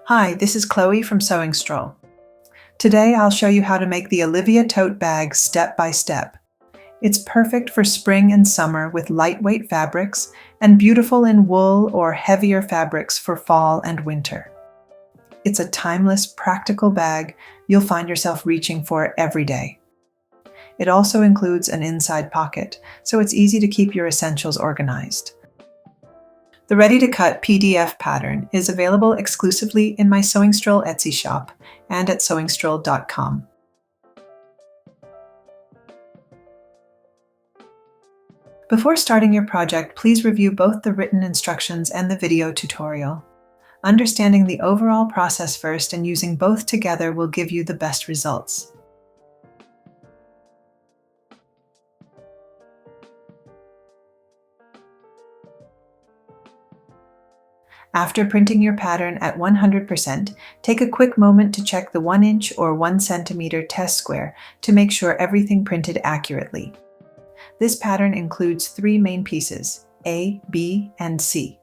Hi, this is Chloe from Sewing Stroll. Today I'll show you how to make the Olivia Tote Bag step by step. It's perfect for spring and summer with lightweight fabrics and beautiful in wool or heavier fabrics for fall and winter. It's a timeless, practical bag you'll find yourself reaching for every day. It also includes an inside pocket, so it's easy to keep your essentials organized. The ready-to-cut PDF pattern is available exclusively in my Sewing Stroll Etsy shop and at sewingstroll.com. Before starting your project, please review both the written instructions and the video tutorial. Understanding the overall process first and using both together will give you the best results. After printing your pattern at 100%, take a quick moment to check the 1 inch or 1 centimeter test square to make sure everything printed accurately. This pattern includes 3 main pieces, A, B, and C.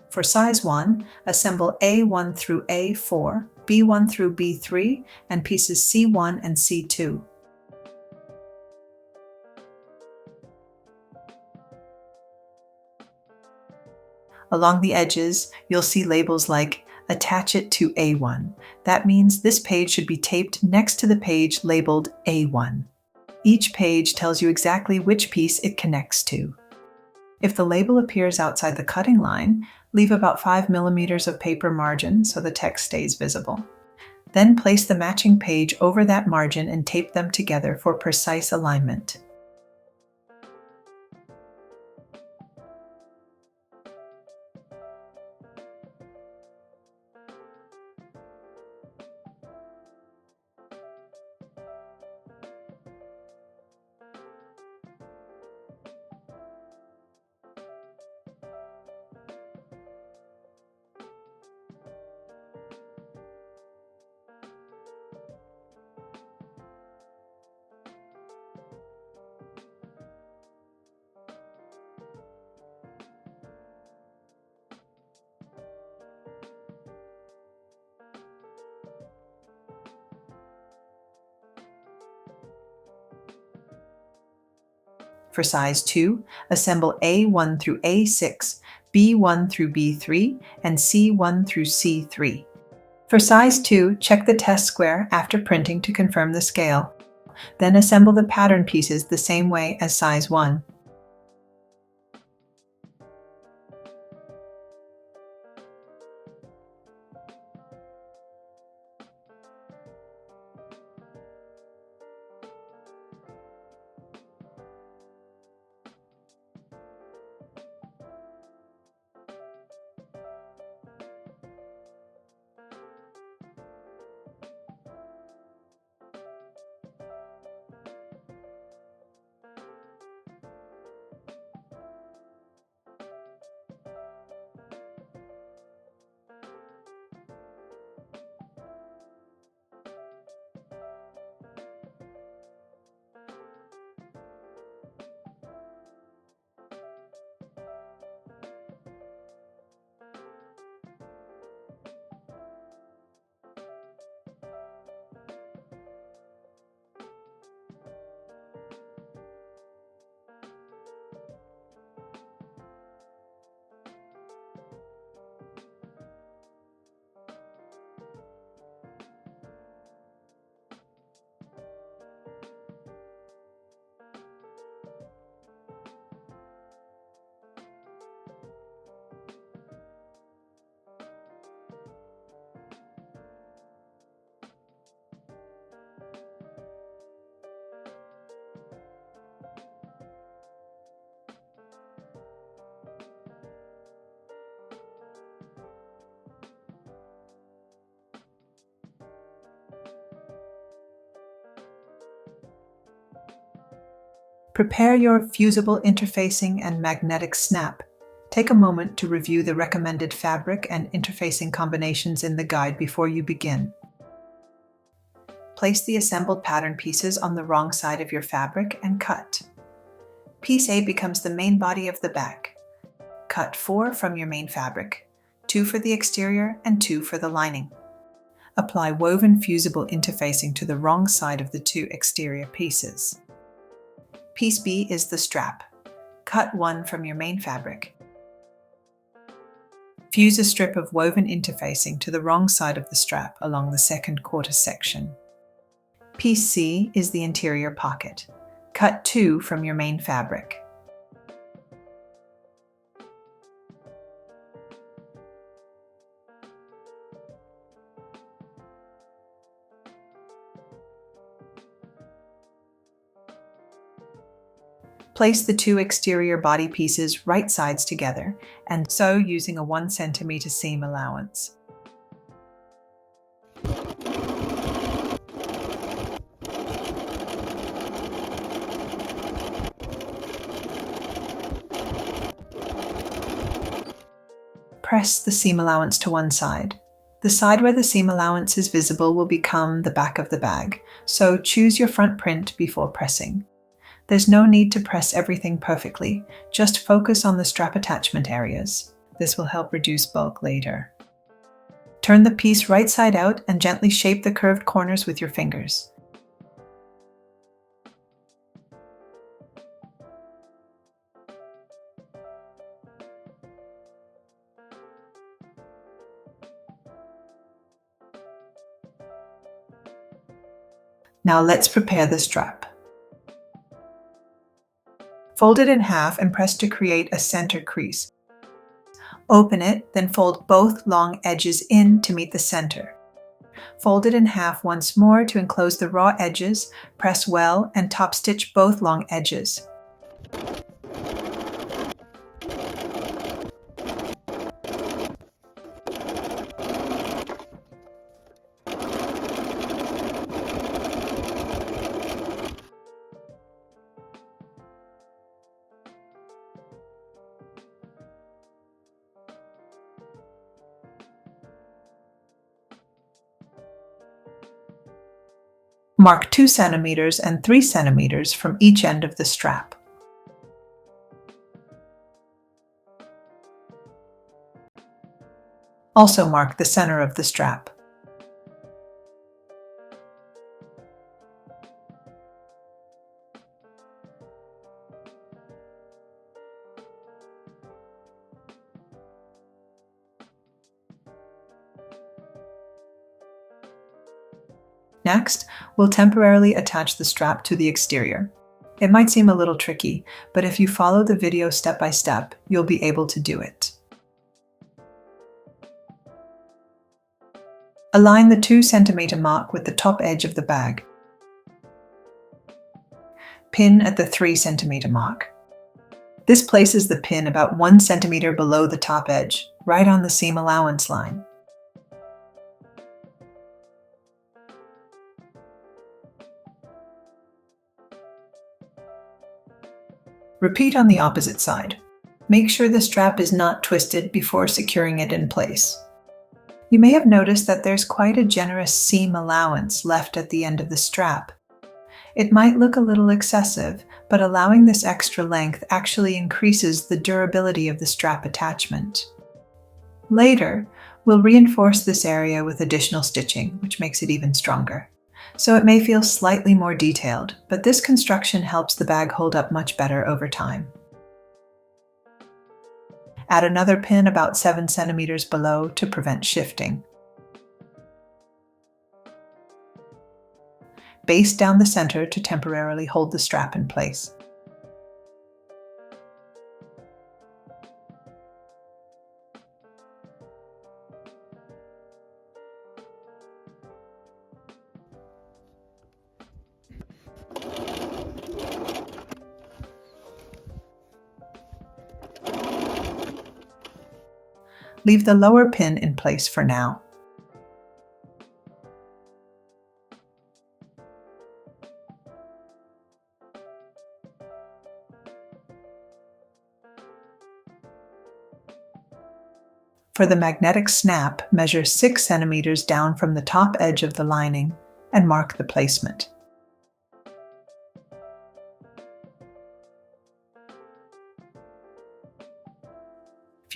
For size 1, assemble A1 through A4, B1 through B3, and pieces C1 and C2. Along the edges, you'll see labels like "Attach it to A1." That means this page should be taped next to the page labeled A1. Each page tells you exactly which piece it connects to. If the label appears outside the cutting line, leave about 5 millimeters of paper margin so the text stays visible. Then place the matching page over that margin and tape them together for precise alignment. For size 2, assemble A1 through A6, B1 through B3, and C1 through C3. For size 2, check the test square after printing to confirm the scale. Then assemble the pattern pieces the same way as size 1. Prepare your fusible interfacing and magnetic snap. Take a moment to review the recommended fabric and interfacing combinations in the guide before you begin. Place the assembled pattern pieces on the wrong side of your fabric and cut. Piece A becomes the main body of the bag. Cut 4 from your main fabric. 2 for the exterior and 2 for the lining. Apply woven fusible interfacing to the wrong side of the 2 exterior pieces. Piece B is the strap. Cut 1 from your main fabric. Fuse a strip of woven interfacing to the wrong side of the strap along the 2nd quarter section. Piece C is the interior pocket. Cut 2 from your main fabric. Place the 2 exterior body pieces right sides together and sew using a 1 cm seam allowance. Press the seam allowance to one side. The side where the seam allowance is visible will become the back of the bag, so choose your front print before pressing. There's no need to press everything perfectly, just focus on the strap attachment areas. This will help reduce bulk later. Turn the piece right side out and gently shape the curved corners with your fingers. Now let's prepare the strap. Fold it in half and press to create a center crease. Open it, then fold both long edges in to meet the center. Fold it in half once more to enclose the raw edges, press well, and top stitch both long edges. Mark 2 centimeters and 3 centimeters from each end of the strap. Also mark the center of the strap. Next, we'll temporarily attach the strap to the exterior. It might seem a little tricky, but if you follow the video step by step, you'll be able to do it. Align the 2 centimeter mark with the top edge of the bag. Pin at the 3 centimeter mark. This places the pin about 1 centimeter below the top edge, right on the seam allowance line. Repeat on the opposite side. Make sure the strap is not twisted before securing it in place. You may have noticed that there's quite a generous seam allowance left at the end of the strap. It might look a little excessive, but allowing this extra length actually increases the durability of the strap attachment. Later, we'll reinforce this area with additional stitching, which makes it even stronger. So it may feel slightly more detailed, but this construction helps the bag hold up much better over time. Add another pin about 7 centimeters below to prevent shifting. Baste down the center to temporarily hold the strap in place. Leave the lower pin in place for now. For the magnetic snap, measure 6 centimeters down from the top edge of the lining and mark the placement.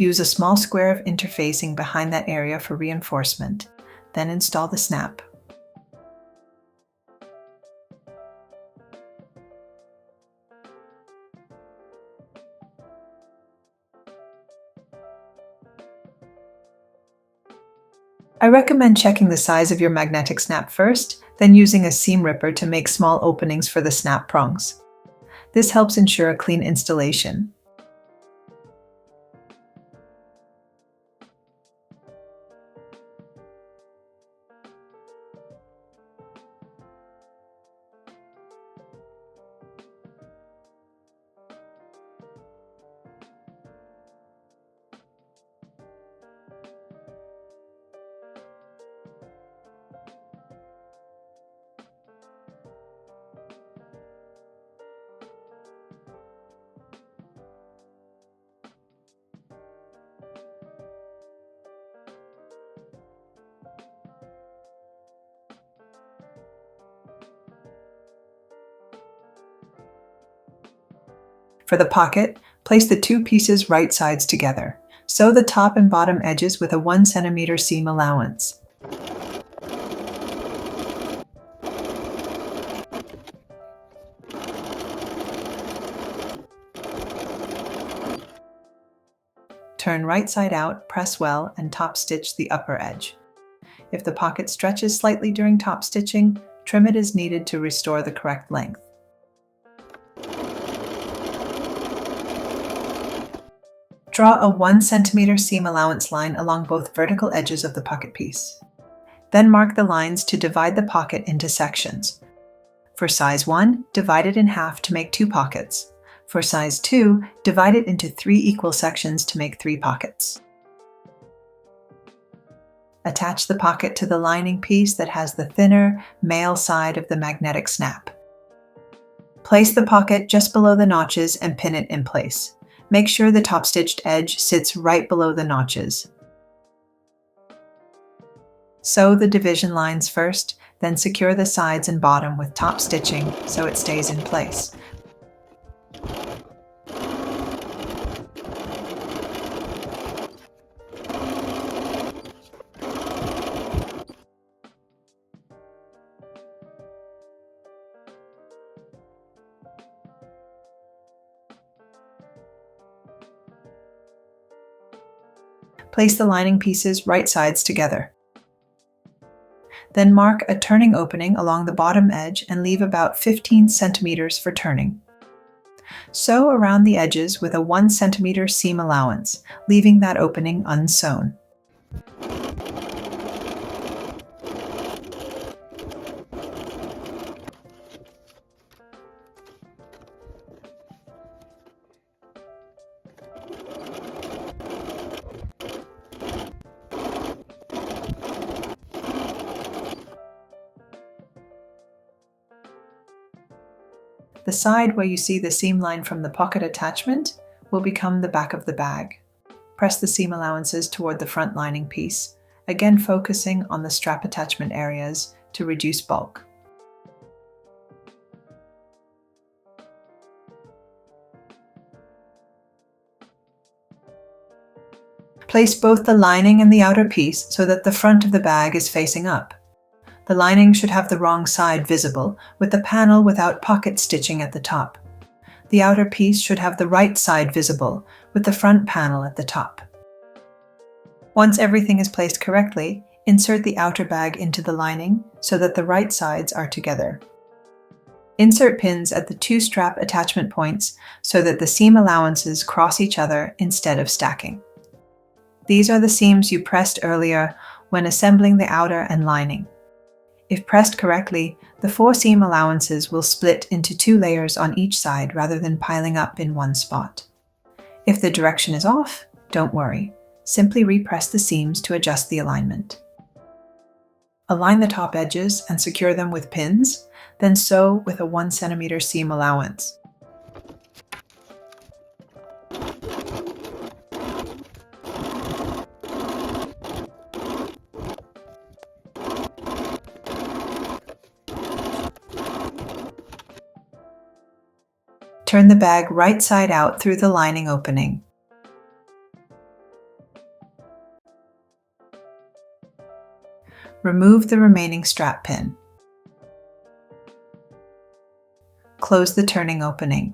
Use a small square of interfacing behind that area for reinforcement. Then install the snap. I recommend checking the size of your magnetic snap first, then using a seam ripper to make small openings for the snap prongs. This helps ensure a clean installation. For the pocket, place the two pieces right sides together. Sew the top and bottom edges with a 1 cm seam allowance. Turn right side out, press well, and top stitch the upper edge. If the pocket stretches slightly during top stitching, trim it as needed to restore the correct length. Draw a 1 cm seam allowance line along both vertical edges of the pocket piece. Then mark the lines to divide the pocket into sections. For size 1, divide it in half to make 2 pockets. For size 2, divide it into 3 equal sections to make 3 pockets. Attach the pocket to the lining piece that has the thinner, male side of the magnetic snap. Place the pocket just below the notches and pin it in place. Make sure the top stitched edge sits right below the notches. Sew the division lines first, then secure the sides and bottom with top stitching so it stays in place. Place the lining pieces right sides together. Then mark a turning opening along the bottom edge and leave about 15 centimeters for turning. Sew around the edges with a 1 cm seam allowance, leaving that opening unsewn. The side where you see the seam line from the pocket attachment will become the back of the bag. Press the seam allowances toward the front lining piece, again focusing on the strap attachment areas to reduce bulk. Place both the lining and the outer piece so that the front of the bag is facing up. The lining should have the wrong side visible, with the panel without pocket stitching at the top. The outer piece should have the right side visible, with the front panel at the top. Once everything is placed correctly, insert the outer bag into the lining so that the right sides are together. Insert pins at the 2 strap attachment points so that the seam allowances cross each other instead of stacking. These are the seams you pressed earlier when assembling the outer and lining. If pressed correctly, the 4 seam allowances will split into 2 layers on each side rather than piling up in one spot. If the direction is off, don't worry. Simply repress the seams to adjust the alignment. Align the top edges and secure them with pins, then sew with a 1 cm seam allowance. Turn the bag right side out through the lining opening. remove the remaining strap pin. Close the turning opening.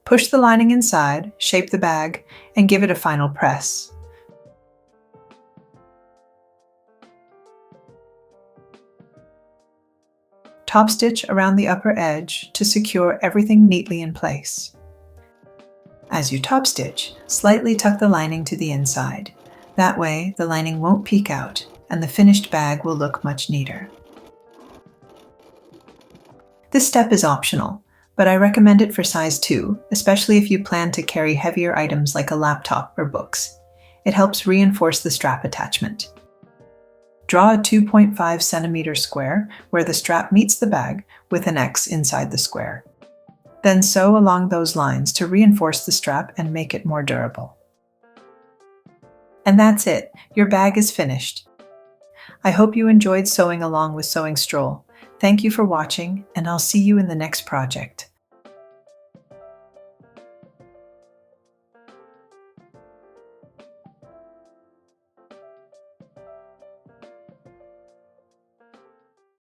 Push the lining inside, shape the bag, and give it a final press. Top stitch around the upper edge to secure everything neatly in place. As you top stitch, slightly tuck the lining to the inside. That way, the lining won't peek out, and the finished bag will look much neater. This step is optional, but I recommend it for size 2, especially if you plan to carry heavier items like a laptop or books. It helps reinforce the strap attachment. Draw a 2.5 centimeter square where the strap meets the bag with an X inside the square. Then sew along those lines to reinforce the strap and make it more durable. And that's it, your bag is finished. I hope you enjoyed sewing along with Sewing Stroll. Thank you for watching, and I'll see you in the next project.